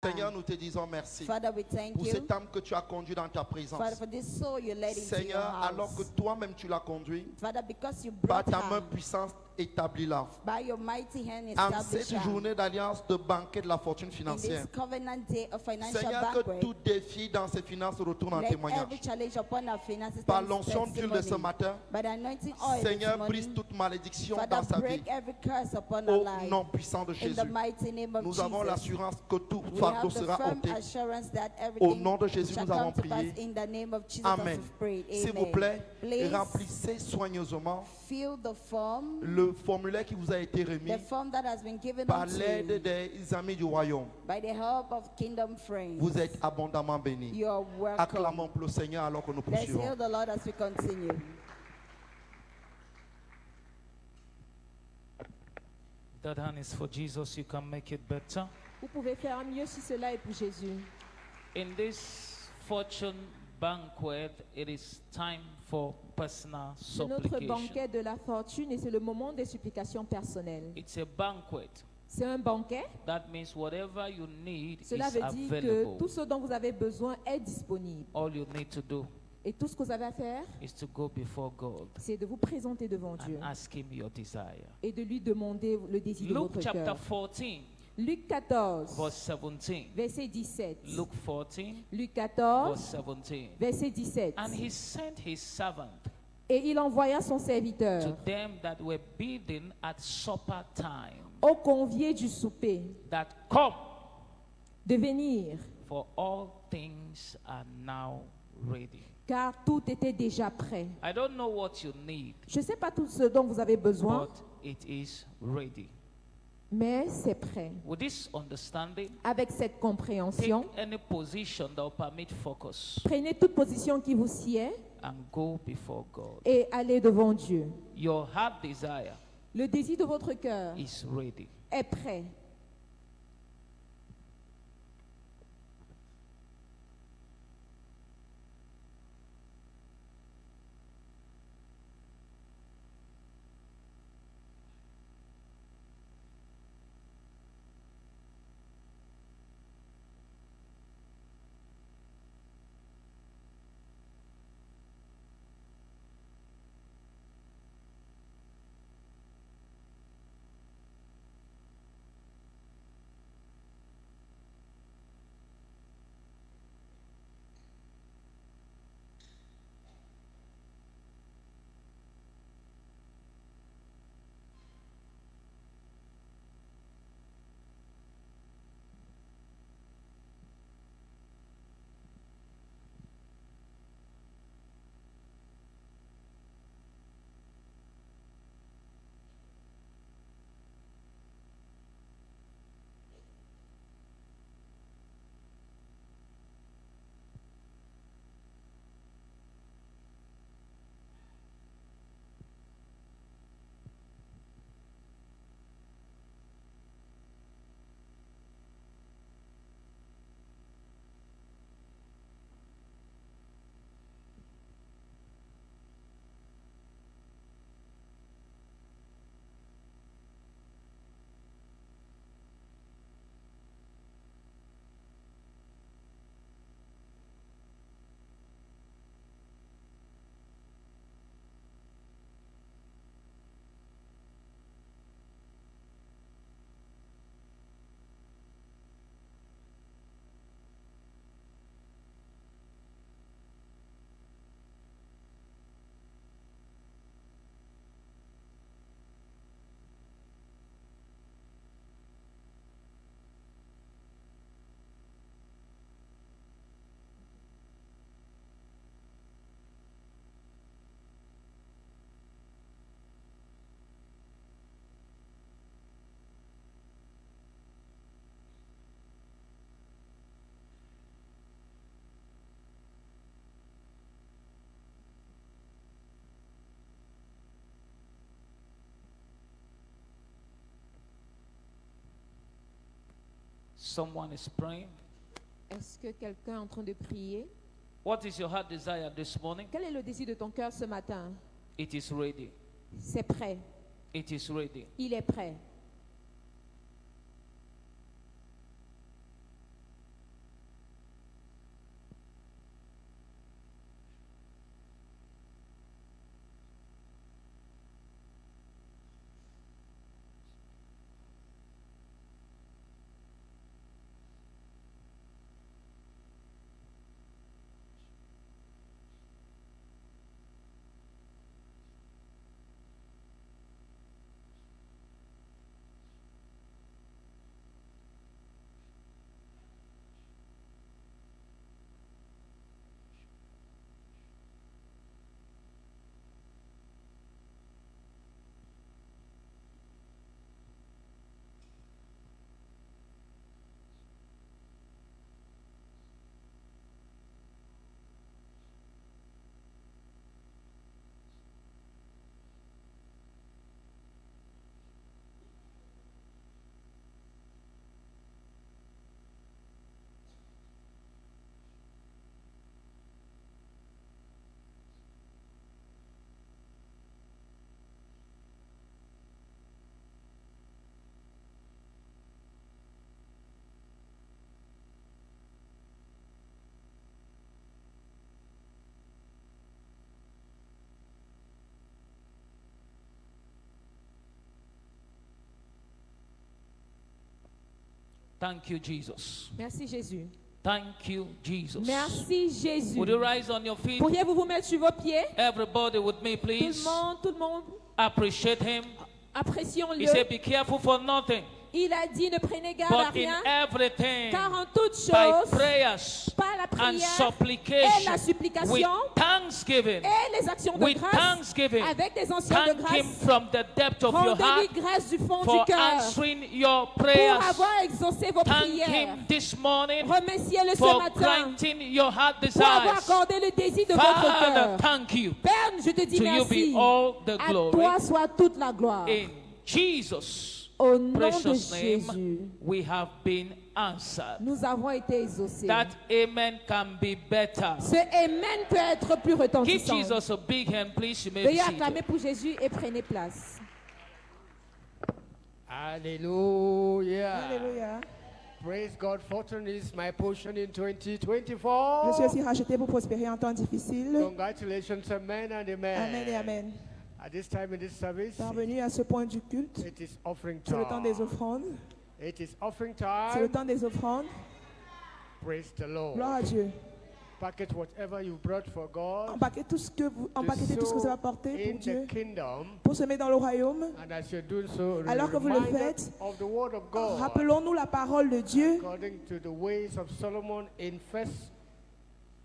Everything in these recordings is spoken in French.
Seigneur, nous te disons merci Father, we thank pour you. cette âme que tu as conduite dans ta présence. Father, for this soul you led into your Seigneur, house. alors que toi-même tu l'as conduit, Father, because you par brought ta main her, puissante, établis-la. by your mighty hand En establish cette her. journée d'alliance de banquet de la fortune In financière, this covenant day of financial Seigneur, que banquet, tout défi dans ses finances retourne en let témoignage. every challenge upon our finances Par turn l'onction d'huile de ce testimony. matin, By the anointing oil Seigneur, this brise morning, toute malédiction Father, dans sa vie. break every curse upon our Au life. nom puissant de In Jésus, the mighty name of nous avons Jesus. l'assurance que tout We fardeau have the sera firm ôté. assurance that Au everything nom de Jésus, shall nous avons come to pass. prié. In the name of Jesus, Amen. we've prayed. S'il vous Amen. plaît, Please remplissez soigneusement fill the form, le formulaire qui vous a été remis the form that has been given par unto l'aide you des amis du royaume. by the help of kingdom friends. Vous êtes abondamment bénis. You are welcome. Acclamons pour le Seigneur alors que nous Let's poursuivons. hail the Lord as we continue. That hand is for Jesus. You can make it better. Vous pouvez faire mieux si cela est pour Jésus. In this fortune banquet, it is time for personal C'est notre supplication. banquet de la fortune et c'est le moment des supplications personnelles. It's a banquet. C'est un banquet. That means whatever you need Cela is veut dire que available. tout ce dont vous avez besoin est disponible. All you need to do Et tout ce que vous avez à faire, is to go before God c'est de vous présenter devant Dieu and ask Him your desire. et de lui demander le désir de Luke votre chapter cœur. 14, Luc 14, verse 17. verset 17. Luke 14, Luc verse 14, 17. verset 17. And he sent his servant Et il envoya son to serviteur them that were bidden at supper time, aux conviés du souper that come, de venir, for all things are now ready. car tout était déjà prêt. I don't know what you need, Je ne sais pas tout ce dont vous avez besoin, but it is ready. mais c'est prêt. With this understanding, Avec cette take compréhension, any position that will permit focus prenez toute position qui vous sied and go before God. et allez devant Dieu. Your heart desire Le désir de votre cœur is ready. est prêt. Someone is praying. Est-ce que quelqu'un est en train de prier? What is your heart desire this morning? Quel est le désir de ton cœur ce matin? It is ready. C'est prêt. It is ready. Il est prêt. Thank you, Jesus. Merci Jésus. Thank you, Jesus. Merci Jésus. Would you rise on your feet? Pourriez-vous vous mettre sur vos pieds? Everybody with me, please. Tout le monde, Appreciate him. apprécions-le. He said, be careful for nothing, Il a dit, ne prenez garde à but in rien, everything, car en toutes by choses, prayers par la and prière et la supplication, with supplication thanksgiving, et les actions de with grâce, thanksgiving, avec des actions de thank him grâce, from the depth of your rendez-lui heart grâce du fond for du cœur answering your pour prayers. avoir exaucé vos Thank prières. him this morning Remerciez-le ce for matin granting your heart pour avoir desires. accordé le désir de votre Father, cœur. thank you. Père, je te dis To you be merci. all the À glory. toi soit toute la gloire. In Jesus' Au nom de precious Jésus, name, we have been answered. nous avons été exaucés. That amen can be better. Ce Amen peut être plus Give retentissant. Jesus a big hand, please. You may be Veuillez acclamer seated. pour Jésus et prenez place. Hallelujah. Alléluia. Praise God. Fortune is my portion in Je suis 2024. aussi racheté pour prospérer en temps difficile. Congratulations, amen and amen. Amen et amen. At this time in this service, Parvenu à ce point du culte, it is offering c'est le temps des time. offrandes. It is offering C'est le time. temps des offrandes. Praise the Lord. Gloire à Dieu. Packet whatever you brought for God. Empaquetez tout ce que vous avez apporté in pour Dieu, the kingdom. pour semer dans le royaume. And as you're doing so, Alors que vous le reminded faites, of the word of God. Rappelons-nous la parole de Dieu According to the ways of Solomon in 1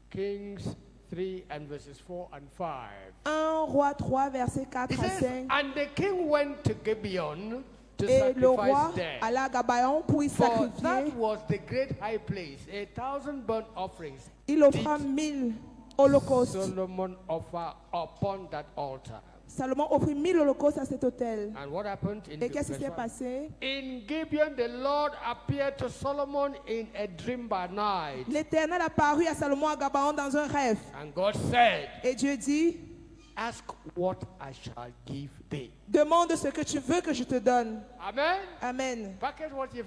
Kings 3 and verses 4 and 5. 1 Roi 3, versets 4 It à says, 5. and the king went to Gibeon to Et le roi sacrifice there. alla à Gabaon pour y For sacrifier. that was the great high place, 1,000 burnt offerings. Il offra 1000 holocaustes. Solomon offered upon that altar. Salomon offrit 1000 holocaustes à cet autel. And what happened in Et qu'est-ce qui s'est verse 1? passé? In Gibeon, the Lord appeared to Solomon in a dream by night. L'Éternel apparut à Salomon à Gabaon dans un rêve. And God said, Et Dieu dit, ask what I shall give thee. demande ce que tu veux que je te donne. Amen. Amen. Package what you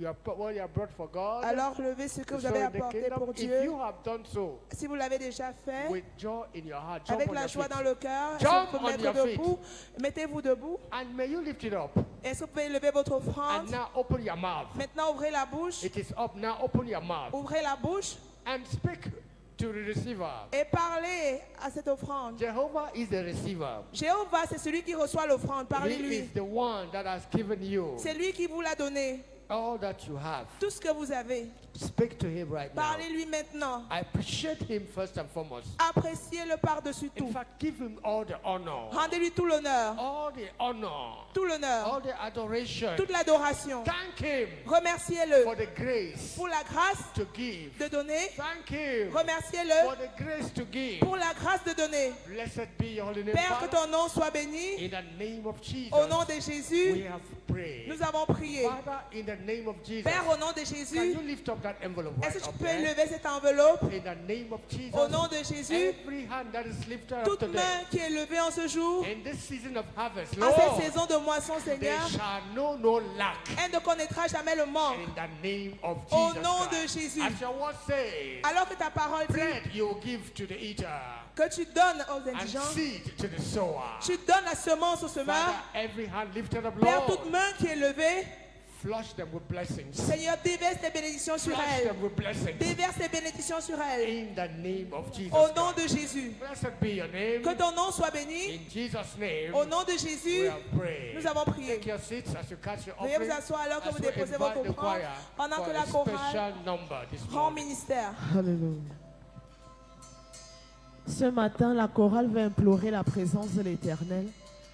have brought for God. Alors levez ce que to vous sow avez in the apporté kingdom. pour If Dieu. you have done so Si vous l'avez déjà fait, with joy in your heart, jump avec on la your joie feet. dans le cœur, est-ce Jump que vous on pouvez your mettre feet. debout? Mettez-vous debout. And may you lift it up. Est-ce que vous pouvez lever votre And offrande? now open your mouth. Maintenant, ouvrez la bouche. It is up now. Open your mouth Ouvrez la bouche and speak to the receiver. et parlez à cette offrande. Jehovah is the receiver. Jéhovah, c'est celui qui reçoit l'offrande. He Parlez-lui. is the one that has given you C'est lui qui vous l'a donné. all that you have. Tout ce que vous avez. Speak to him right now. Parlez-lui maintenant. I appreciate him first and foremost. Appréciez-le par-dessus In tout. fact, give him all the honor, Rendez-lui tout l'honneur. all the honor, Tout l'honneur. all the adoration. Toute l'adoration. Thank him Remerciez-le for the grace pour la grâce to give. de donner. Thank him Remerciez-le for the grace to give. pour la grâce de donner. Blessed be your holy name, Père, que Father. ton nom soit béni. In the name of Jesus, Au nom de we Jésus, have prayed. nous avons prié. Father, in the name of Jesus, Père, au nom de can Jésus, you lift up that envelope est-ce right que tu up peux there? lever cette enveloppe? In the name of Jesus, Au nom de Jésus, every hand that is lifted up toute today, main qui est levée en ce jour, in this season of harvest, en cette Lord, saison de moisson, they Seigneur, shall know no lack. elle ne connaîtra jamais le manque. In the name of Au Jesus nom de Christ. Jésus. As your word says, Alors que ta parole dit bread you will give to the eater que tu donnes aux and indigents, seed to the sower. tu donnes la semence au semeur. Father, every hand lifted up, Père, Lord, toute main qui est levée, flush them with blessings. Seigneur, déverse tes bénédictions sur Flush elle. them with blessings. Déverse tes bénédictions sur elle. In the name of Jesus Au nom Christ. de Jésus. Blessed be your name. Que ton nom soit béni. In Jesus' name, Au nom de we Jésus, have prayed. nous avons prié. Take your seats as you catch your Veuillez offering. vous asseoir alors que As vous we déposez invite votre the offrande choir pendant for que a la chorale special number this rend morning. ministère. Alléluia. Ce matin, la chorale va implorer la présence de l'Éternel.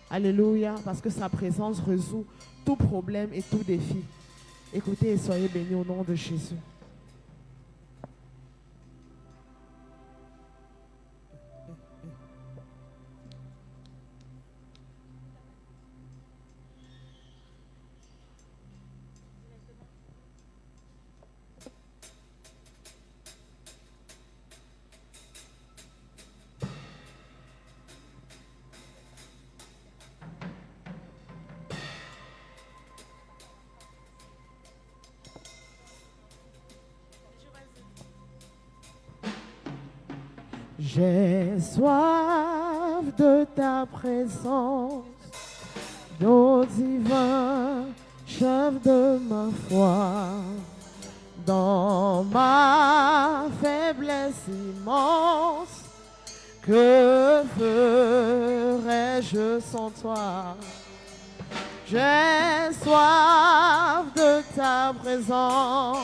Alléluia, parce que sa présence résout tout problème et tout défi. Écoutez et soyez bénis au nom de Jésus. J'ai soif de ta présence, d'eau divin chef de ma foi. Dans ma faiblesse immense, que ferais-je sans toi? J'ai soif de ta présence,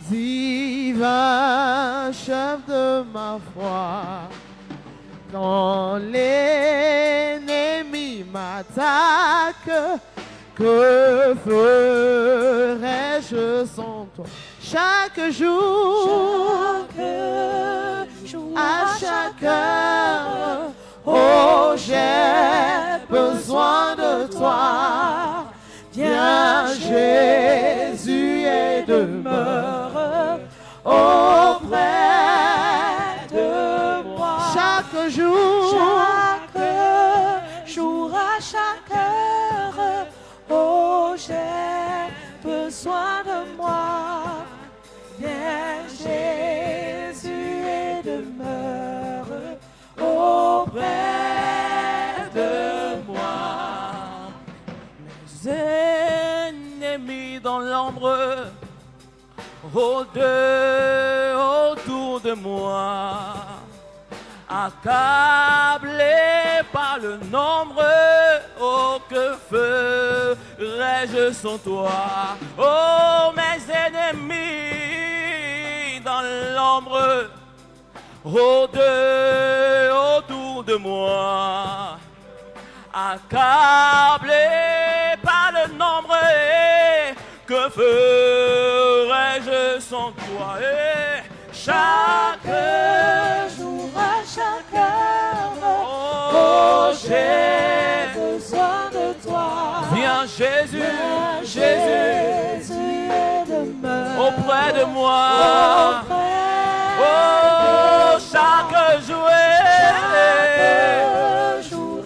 divin chef de ma foi. Quand l'ennemi m'attaque, que ferais-je sans toi? Chaque jour, à chaque heure, oh, j'ai besoin de toi. Viens Jésus et demeure auprès de moi. Chaque jour, à chaque heure, oh, j'ai besoin de moi. Viens Jésus et demeure auprès de moi. Les ennemis dans l'ombre rôdent autour de moi, accablé par le nombre, oh, que ferais-je sans toi? Oh, mes ennemis dans l'ombre rôdent autour de moi, accablé par le nombre, que ferais-je sans toi? Chaque jour, à chaque heure, oh, j'ai besoin de toi. viens Jésus, Jésus, Jésus et demeure auprès de moi. auprès Oh, chaque jour,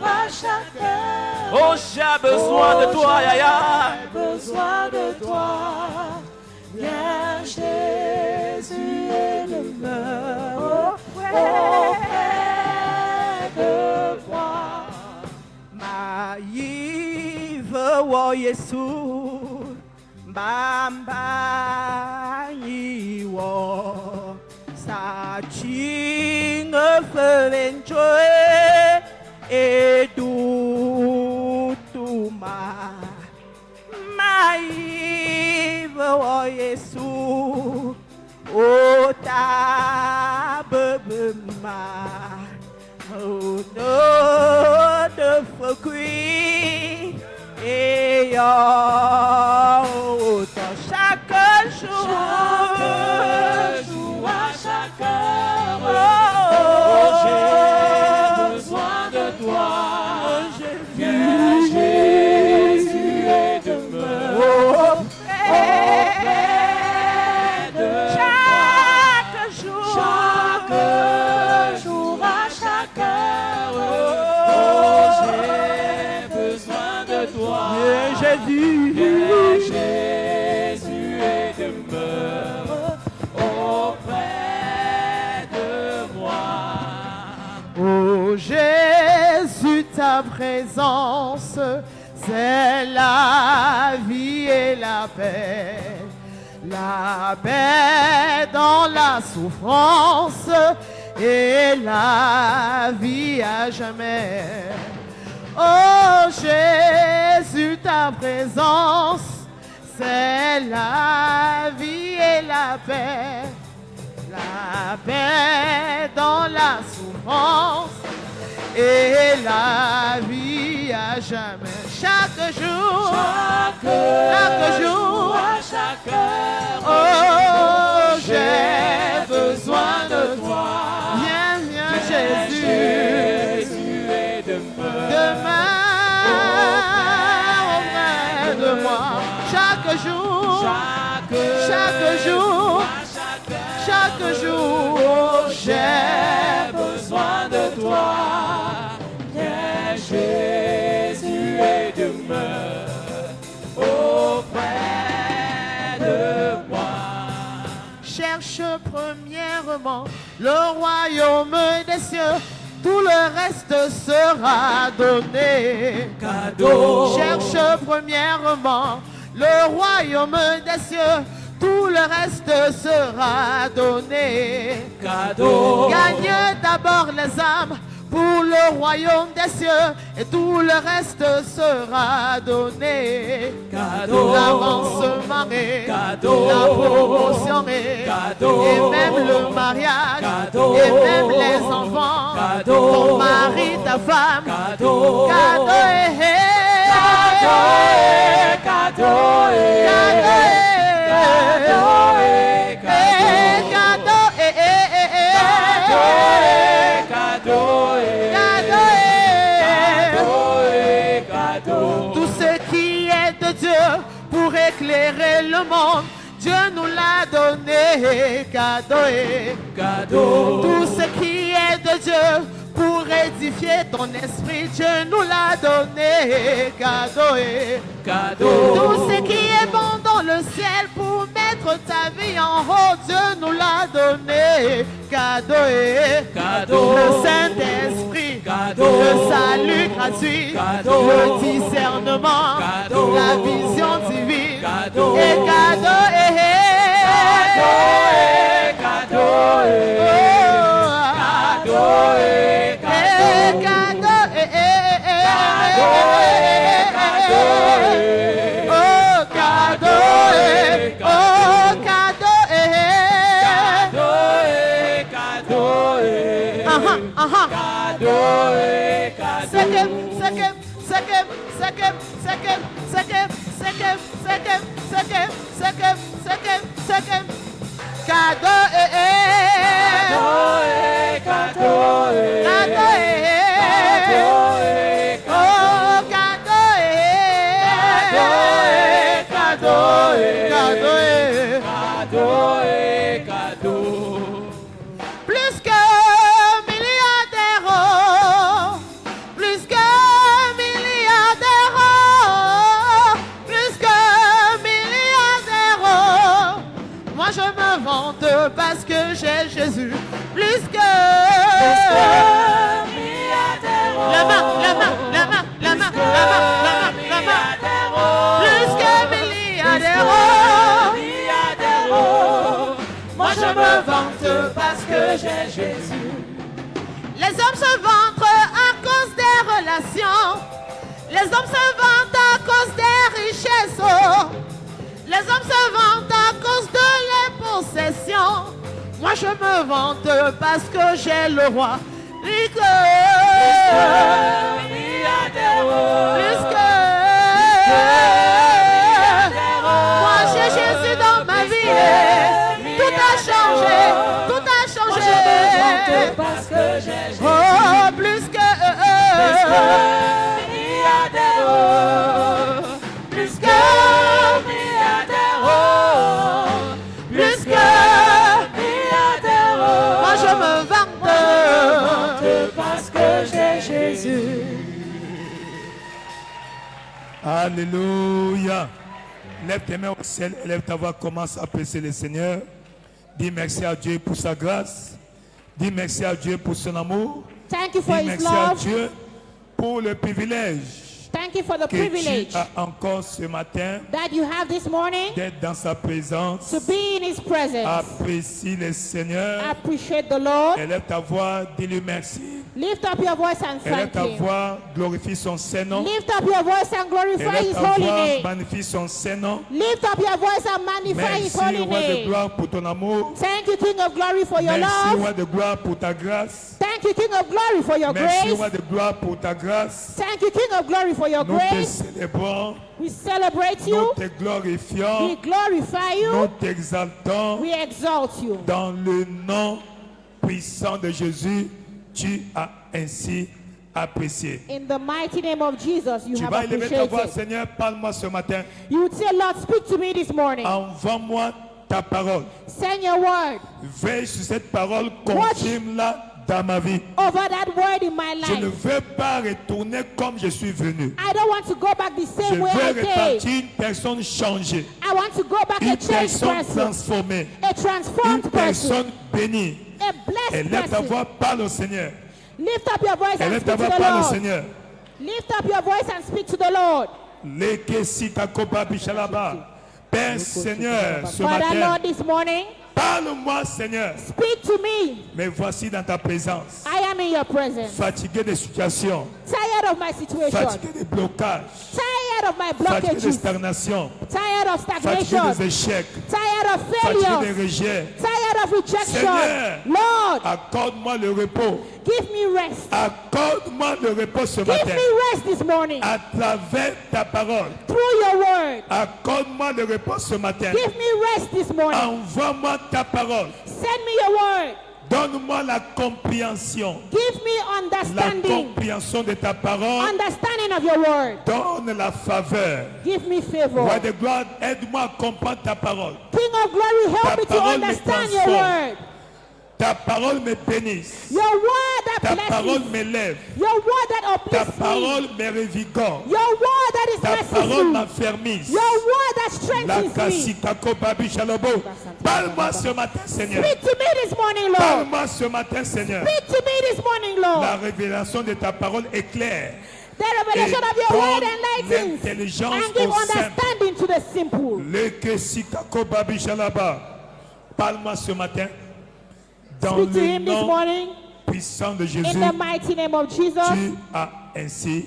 à chaque heure, oh, j'ai besoin de toi, Yaya. j'ai besoin de toi. Viens Jésus et demeure auprès de moi. Maiva wo Yesu Bamba Iwo Sachinga Felenchoe Edutuma Maiva wo Yesu Otabema Oh no, the focus et chaque jour, à chaque heure, oh, j'ai besoin de toi. Viens Jésus et demeure auprès de chaque jour, à chaque heure, oh, j'ai besoin de toi. Jésus, Jésus et demeure auprès de moi. Oh Jésus, ta présence, c'est la vie et la paix. La paix dans la souffrance et la vie à jamais. Oh Jésus, ta présence, c'est la vie et la paix. La paix dans la souffrance et la vie à jamais. Chaque jour, chaque jour, à chaque heure, oh, j'ai besoin de toi. Viens, viens, Jésus, et demeure demain, auprès de moi. Chaque jour, chaque jour, chaque jour, j'ai besoin de toi. Viens Jésus et demeure auprès de moi. Cherche premièrement le royaume des cieux tout le reste sera donné. Cadeau. Cherche premièrement le royaume des cieux, tout le reste sera donné. Cadeau. Gagne d'abord les âmes pour le royaume des cieux et tout le reste sera donné. Cadeau. L'avancement est, Cadeau. la promotion est, Cadeau. et même le mariage, Cadeau. et même les enfants, Cadeau. ton mari, ta femme, Cadeau. cadeau est, Cadeau. Tout ce qui est de Dieu pour éclairer le monde, Dieu nous l'a donné. Cadeau. Tout ce qui est de Dieu pour édifier ton esprit, Dieu nous l'a donné. Cadeau. Tout ce qui est bon dans le ciel pour mettre ta vie en haut, Dieu nous l'a donné. Cadeau. Le Saint-Esprit, le salut gratuit, le discernement, la vision divine, et cadeau. Plus que milliards d'euros, plus que milliards d'euros, plus que milliards d'euros. Moi je me vante parce que j'ai Jésus. Plus que milliards d'euros. La main. Plus que milliards d'euros. Moi je me vante parce que j'ai Jésus. Les hommes se vantent à cause des relations. Les hommes se vantent à cause des richesses. Oh. Les hommes se vantent à cause de les possessions. Moi je me vante parce que j'ai le roi. Plus que moi j'ai Jésus dans ma vie. Tout a changé. Moi je me vante parce que j'ai Jésus. Oh, plus que milliards d'euros. Plus que milliards d'euros. Plus que milliards d'euros. moi je me vante. Parce que j'ai Jésus. Alléluia. Lève tes mains au ciel, lève ta voix, commence à apprécier le Seigneur. Dis merci à Dieu pour sa grâce. Dis merci à Dieu pour son amour. Thank you for Dis his merci à love. Dieu pour le privilège Thank you for the que privilege tu as encore ce matin that you have this morning d'être dans sa présence. to be in his presence. Apprécie le Seigneur. Appreciate the Lord. Élève ta voix, dis-lui merci. Lift up your voice and Élève thank ta him. voix, glorifie son Saint-Nom. Lift up your voice and glorify Élève his ta holy voix, name. magnifie son Saint-Nom. Lift up your voice and magnify his Merci, holy roi de name. gloire, pour ton amour. Thank you, King of Glory, for your Merci, love. roi de gloire, pour ta grâce. Thank you, King of Glory, for your Merci, grace. roi de gloire, pour ta grâce. Thank you, King of Glory, for your Nous te grace. célébrons, We celebrate nous you. te glorifions, We glorify nous you. t'exaltons. We exalt you. Dans le nom puissant de Jésus, tu as ainsi apprécié. In the mighty name of Jesus, you Tu have vas élever ta voix, appreciated. Seigneur, parle-moi ce matin. You would say, Lord, speak to me this morning. Envoie-moi ta parole. Send your word Veille sur cette parole, confirme-la dans ma vie. over that word in my Je ne life. veux pas retourner comme je suis venu. I don't want to go back the Je same way I veux came. repartir une personne changée, I want to go back a une changed personne person, transformée, a une transformed person, personne bénie. a blessed Élève ta person. voix, parle au Seigneur. Lift up your voice and Élève ta speak to voix, the parle au Lord. Seigneur. Lift up your voice and speak to the Lord. Lekesikakoba Bichalaba. Père Seigneur, ce Father, matin, Lord, this morning, parle-moi, Seigneur. speak to me. Me voici dans ta présence. I am in your presence. Fatigué des situations, Tired of my situation. fatigué des blocages, Tired of my fatigué des blockages. stagnations, Tired of fatigué stagnation. des échecs, Tired of fatigué des failure. rejets. Tired of rejection. Seigneur, Lord, accorde-moi le repos. give me rest. Accorde-moi le repos ce Give matin. me rest this morning À travers ta parole. through your word. Accorde-moi le repos ce matin. Give me rest this morning. Envoie-moi ta parole. Send me your word. Donne-moi la compréhension. Give me La understanding. compréhension de ta parole. Understanding of your word. Donne la faveur. Give me favor. Roi de gloire, aide-moi à comprendre ta parole. King of glory, help Ta me to parole me understand your transforme. word. Ta parole me bénisse. Your word that Ta blesses. parole m'élève. Your word that Ta uplifts me. parole me revigore. Your word that is Ta parole merciful. m'affermisse. Your word that La strengthens me. Kassikako Babi Shalobo. Parle-moi ce matin, Seigneur. Speak to me this morning, Lord. Parle-moi ce matin, Seigneur. Speak to me this morning, Lord. La révélation de ta parole est claire. The revelation of your word enlightens l'intelligence and give au simple. understanding to the simple. Le Kessikako Babi Shalaba. Parle-moi ce matin. Dans Speak to le him this nom morning. puissant de In Jésus, the mighty name of Jesus, tu as ainsi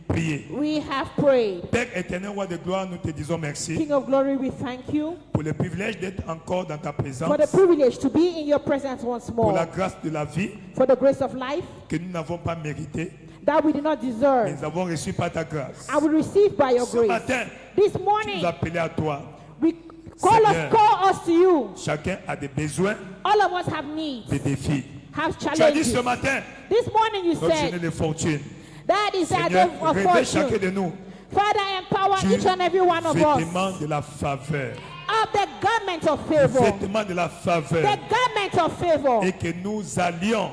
prié. we have prayed. Père éternel, roi de gloire, nous te disons merci King of glory, we thank you pour le privilège d'être encore dans ta présence, for the privilege to be in your presence once pour la more, grâce de la vie for the grace of life que nous n'avons pas méritée, that we did not mais deserve nous avons reçu par ta grâce. and we receive by your Ce grace. matin, This tu morning, nous as appelés à toi. we Seigneur. call us to you. Chacun a des besoins, All of us have needs, des défis. have Tu as dit challenges. ce matin, This morning you notre journée said de fortune. that is our Seigneur, day of révèle chacun fortune. de nous Father, empower du each and every one of us vêtement de la faveur. of the garment of Du favor, vêtement de la faveur. the garment of favor, Et que nous allions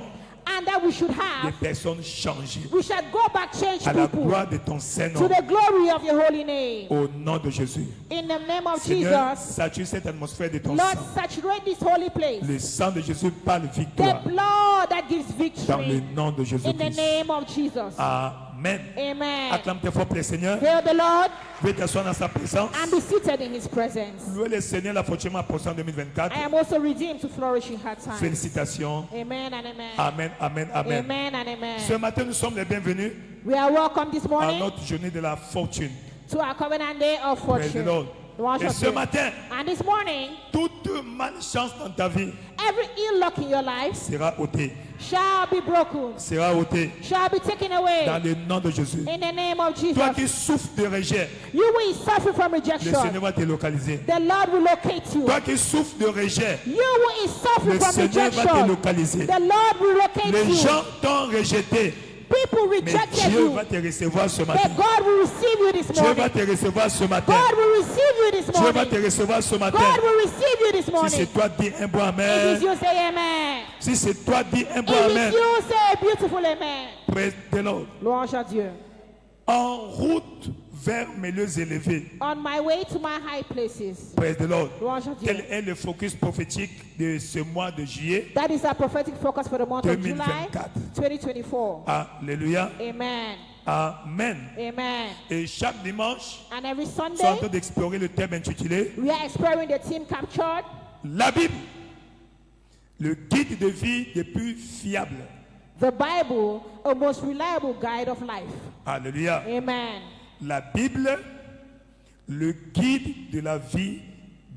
and that we should des have. personnes changées We shall go back, change à la people gloire de ton to Saint-Nom. the glory of your holy name. Au nom de Jésus. In the name of Seigneur, Jesus, sature cette atmosphère de ton Lord, sang. saturate this holy place. Le sang de Jésus parle The victoire blood that gives dans le victory. nom de In the Jésus-Christ. name of Jesus. Amen. Amen. Acclame tes forts, Seigneur. Hail the Lord Veuillez t'asseoir dans sa présence. and be seated in his presence. Louez le Seigneur, la fortune approchant en 2024. I am also redeemed to flourish in hard times. Félicitations. Amen and amen. Amen, amen, amen. Amen and amen. Ce matin, nous sommes les bienvenus We are welcome this à morning notre journée de la fortune. to our covenant day of Praise the fortune. Lord. The one Et shall ce say. matin, And this morning, toute malchance dans ta vie every ill luck in your life sera ôtée. shall be broken, Sera ôtée shall be taken dans away le nom de Jésus. in the name of Jesus. Toi qui souffres de rejet, You will suffer from le rejection. Seigneur va te localiser. The Lord will locate you. Toi qui souffres de rejet, You will suffer le from Seigneur va te rejection. localiser. The Lord will locate Les you. gens t'ont rejeté, People mais rejected Dieu you, va te recevoir ce but matin. God will receive you this Dieu va morning. te recevoir ce matin. God will receive you this Dieu va te morning. recevoir ce matin. God will receive you this Si morning. c'est toi, dis un bon It is amen. you say amen. Si c'est toi, dis un bon It amen. is you say a beautiful amen. Praise the Lord. Louange à Dieu. En route vers mes lieux élevés. On my way to my high places. Praise the Lord. Louange à Dieu. Quel est le focus prophétique de ce mois de juillet? That is our prophetic focus for the month of July 2024. 2024. Alléluia. Amen. Amen. Amen. Et chaque dimanche, And every nous sommes en Sunday, train d'explorer le thème intitulé we are exploring the theme captured, La Bible, le guide de vie le plus fiable. the Bible, a most reliable guide of life. Alléluia. Amen. La Bible, le guide de la vie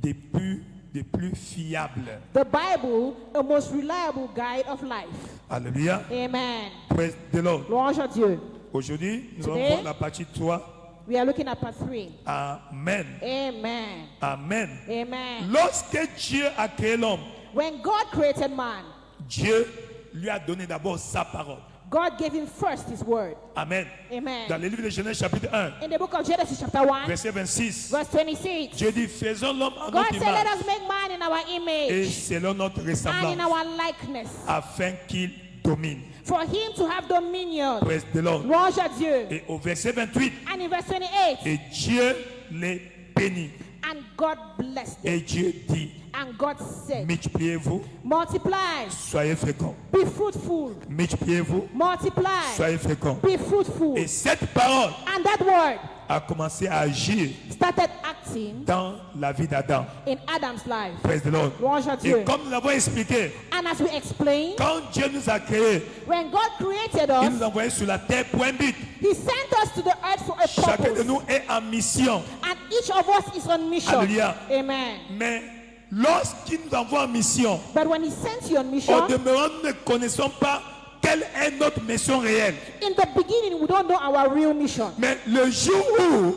des plus fiables. The Bible, a most reliable guide of life. Alléluia. Amen. Praise the Lord. Louange à Dieu. Aujourd'hui, nous allons Today- voir la partie 3. We are looking at part 3. Amen. Amen. Amen. Amen. Lorsque Dieu a créé l'homme, When God created man, Dieu lui a donné d'abord sa parole. God gave him first his word. Amen. Amen. Dans le livre de Genèse chapitre 1, In the book of Genesis chapter 1, verset 26, verse 26, Dieu dit, faisons l'homme en God notre said, let image us make man in our et image selon notre and in ressemblance, our likeness, afin qu'il domine. for him to have dominion. Praise the Lord. Louange à Dieu. Et au verset 28, And in verse 28, et Dieu les bénit. and God blessed them. Et Dieu dit, And God said, multipliez-vous, multiply, soyez féconds. be fruitful, Multipliez-vous, multiply, soyez féconds. be fruitful. Et cette parole And that word a commencé à agir started acting dans la vie d'Adam. in Adam's life. Praise the Lord. Louange à Et Dieu. comme nous l'avons expliqué, And as we explained, quand Dieu nous a créés, when God created il us, nous a envoyés sur la terre pour un but. He sent us to the earth for a Chacun de purpose. nous est en mission. And each of us is on mission. Alléluia. Amen. Mais lorsqu'il nous envoie en mission, But when He sent you on au mission, demeurant, nous ne connaissons pas quelle est notre mission réelle. in the beginning we don't know our real mission. Mais le jour où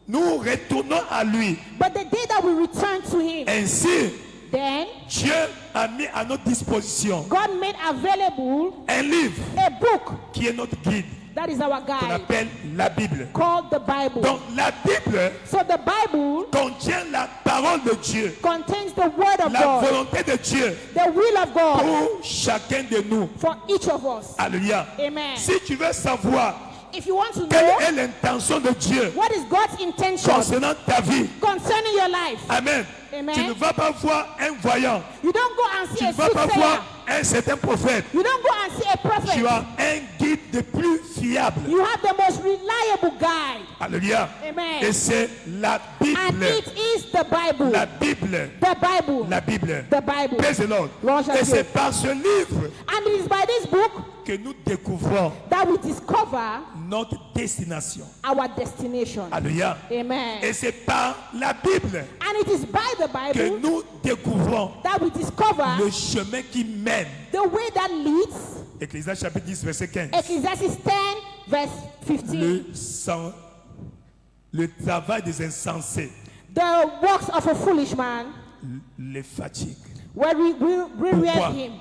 nous retournons à lui, But the day that we return to Him, ainsi, then Dieu a mis à notre disposition God made available un livre a book qui est notre guide, that is our qu'on guide, appelle la Bible. called the Bible. Donc la Bible So the Bible contient la parole de Dieu, contains the word of la God, volonté de Dieu the will of God pour chacun de nous. for each of us. Alléluia. Amen. Si tu veux savoir If you want to quelle know est l'intention de Dieu what is God's intention concernant ta vie, concerning your life, Amen. Amen. Tu ne vas pas voir un voyant, you don't go and see tu a ne vas pas soothsayer. voir un certain prophète. You don't go and see a Tu prophet. as un guide de plus fiable. You have the most reliable guide. Alléluia. Amen. Et c'est la And Bible. it is the Bible. La Bible. The Bible. La Bible. The Bible. Praise the Lord. Louange à Et Dieu. c'est par ce livre And it is by this book que nous découvrons that we discover notre destination. our destination. Alléluia. Amen. Et c'est par la Bible And it is by the que Bible nous découvrons that we discover le chemin qui mène. the way that leads. Ecclésiaste chapitre 10, verset 15. Ecclesiastes 10, verse 15. Le travail des insensés The works of a foolish man les fatigue. where we Pourquoi? rear him,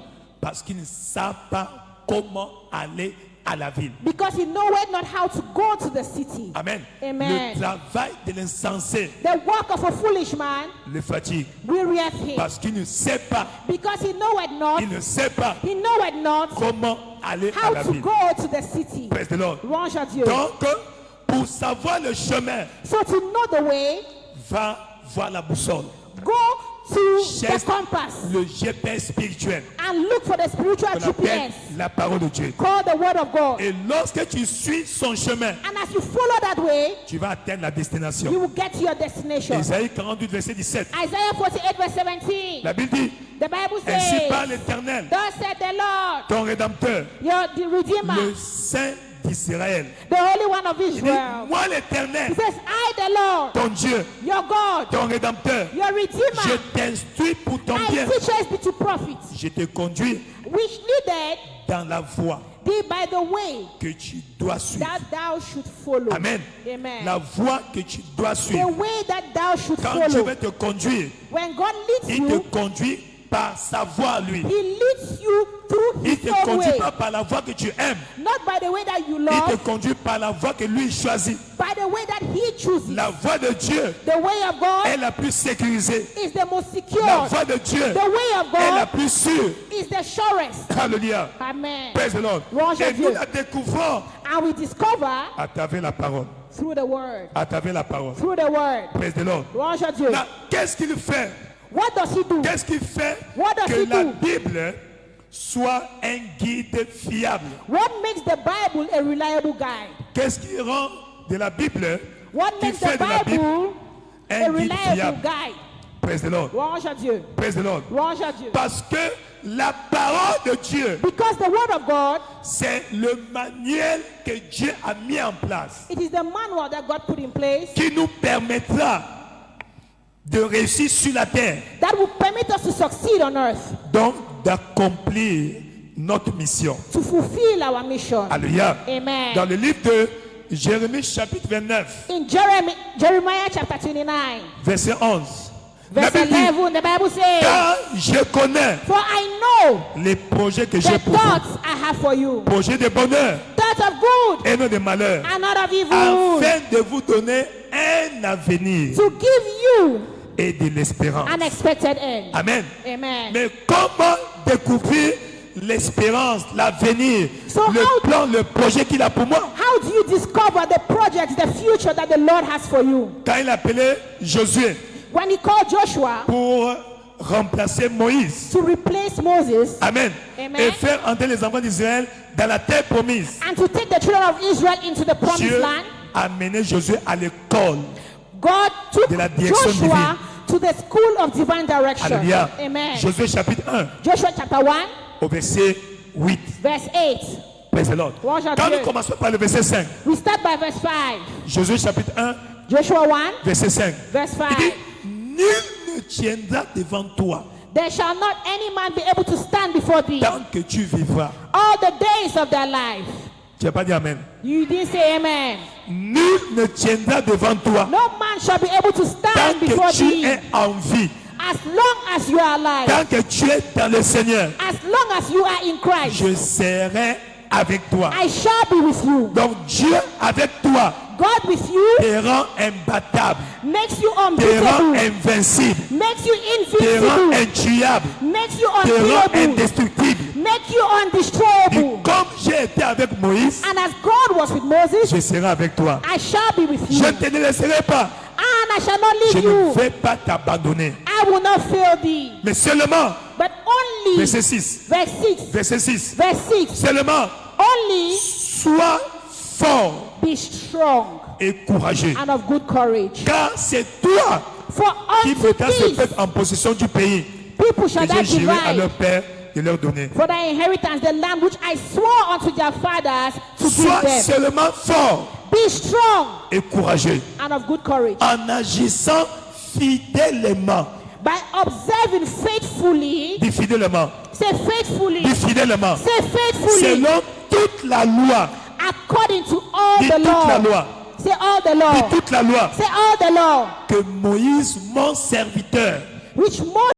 Parce qu'ils ne savent pas comment aller à la ville. because he knoweth not how to go to the city. Amen. Amen. Le travail de l'insensé The work of a foolish man le fatigue. wearieth him, Parce qu'il ne sait pas, because he knoweth not, il ne sait pas he knoweth not comment aller à how la to ville. go to the city. Praise the Lord. Louange à Dieu. Donc, pour savoir le chemin, So to know the way, va voir la boussole. go to the Cherche compass le GPS spirituel and look for the spiritual qu'on appelle GPS la parole de Dieu. called the word of God. Et lorsque tu suis son chemin, And as you follow that way, tu vas atteindre la destination. you will get to your destination. Isaïe 48, verset 17. Isaiah 48, verse 17. La Bible dit, The Bible ainsi says, parle l'Éternel, thus said the Lord, ton Rédempteur, the Redeemer, le Saint d'Israël. the Holy One of Il dit, Israel. moi He l'Éternel, says, I, the Lord, ton Dieu, your God, ton Rédempteur, your je Redeemer, t'instruis pour ton I bien. teach us to profit, Je te conduis which leadeth dans la voie thee by the way que tu dois suivre. that thou should follow. Amen. Amen. La voie que tu dois The suivre. way that thou should Quand Dieu follow. va te conduire, When God leads il te you, conduit par sa voie, lui. He leads you through Il His te own conduit way. pas par la voie que tu aimes. Not by the way that you Il te love, conduit par la voie que lui choisit. by the way that He chooses. La voie de Dieu The way of God est la plus sécurisée. is the most La secure. voie de Dieu The way of est la God plus sûre. is the surest. Alléluia. Amen. Praise the Lord. Louange à Et Dieu. nous la découvrons And we discover à travers la parole. through the word. À travers la parole. Through the word. Praise the Lord. Louange à Dieu. Là, qu'est-ce qu'il fait? What does He do? Qu'est-ce qui fait What does que he la do? Bible soit un guide fiable? What makes the Bible a reliable guide? Qu'est-ce qui rend de la Bible, What qui makes fait the de la Bible Bible a un guide reliable fiable? guide? Praise the Lord. Louange à Dieu. Praise the Lord. Louange à Dieu. Parce que la parole de Dieu, Because the word of God, c'est le manuel que Dieu a mis en place it is the manual that God put in place qui nous permettra de réussir sur la terre, that will permit us to succeed on earth, donc d'accomplir notre mission. to fulfill our mission. Alléluia. Amen. Dans le livre de Jérémie chapitre 29, In Jeremiah chapter 29, verset 11, la verse Bible dit, 11, the Bible says, car je connais for I know les projets que j'ai the pour vous, thoughts I have for you, projets de bonheur thoughts of good et non de malheur, and not of evil, afin de vous donner un avenir to give you et de l'espérance. an expected end. Amen. Amen. Mais comment découvrir l'espérance, l'avenir, So le how- plan, le projet qu'il a pour moi? How do you discover the projects, the future that the Lord has for you? Quand il appelait Josué When He called Joshua pour remplacer Moïse. to replace Moses Amen. Amen. Et faire entrer les enfants d'Israël dans la terre promise. and to take the children of Israel into the promised Dieu land, a mené Josué à l'école. God took de la direction Joshua to the school of divine direction. Alléluia. Amen. Josué chapitre 1 Joshua chapter 1, au verset 8. verse 8. Praise the Lord. Gloire à Quand Dieu. nous commençons par le verset 5, We start by verse 5. Josué chapitre 1, Joshua 1, verset 5. verse 5. Il dit, nul ne tiendra devant toi There shall not any man be able to stand before thee tant que tu vivras. all the days of their life. Tu n'as pas dit Amen. You didn't say amen. Nul ne tiendra devant toi No man shall be able to tant stand before que tu thee es en vie, as long as you are alive, tant que tu es dans le Seigneur. as long as you are in Christ. Je serai avec toi. I shall be with you. Donc Dieu avec toi God with you te rend imbattable, makes you te rend unbeatable, invincible, makes you te rend invincible, intuable, makes you te rend unkillable, indestructible. makes you Et undestroyable. comme j'ai été avec Moïse, And as God was with Moses, je serai avec toi. I shall be with you. Je ne te laisserai pas. And I shall not Je leave ne you. vais pas t'abandonner. I will not fail thee. Mais seulement, But only, verset 6, verse 6, verset 6, verse 6, seulement, only sois fort be strong et courageux. and of good courage. Car c'est toi For qui unto mettras ce these peuple en possession du pays people shall que thou j'ai juré à leur divide père de leur donner. for thy inheritance the land which I swore unto their fathers to give Sois them. seulement fort Be strong et courageux and of good courage. en agissant fidèlement. By observing faithfully, Dis fidèlement. say faithfully, Dis fidèlement. say faithfully, Selon toute la loi. according to all Dis the toute la law. loi. Say all the Dis law. toute la loi Say all the law que Moïse, mon serviteur, which Moses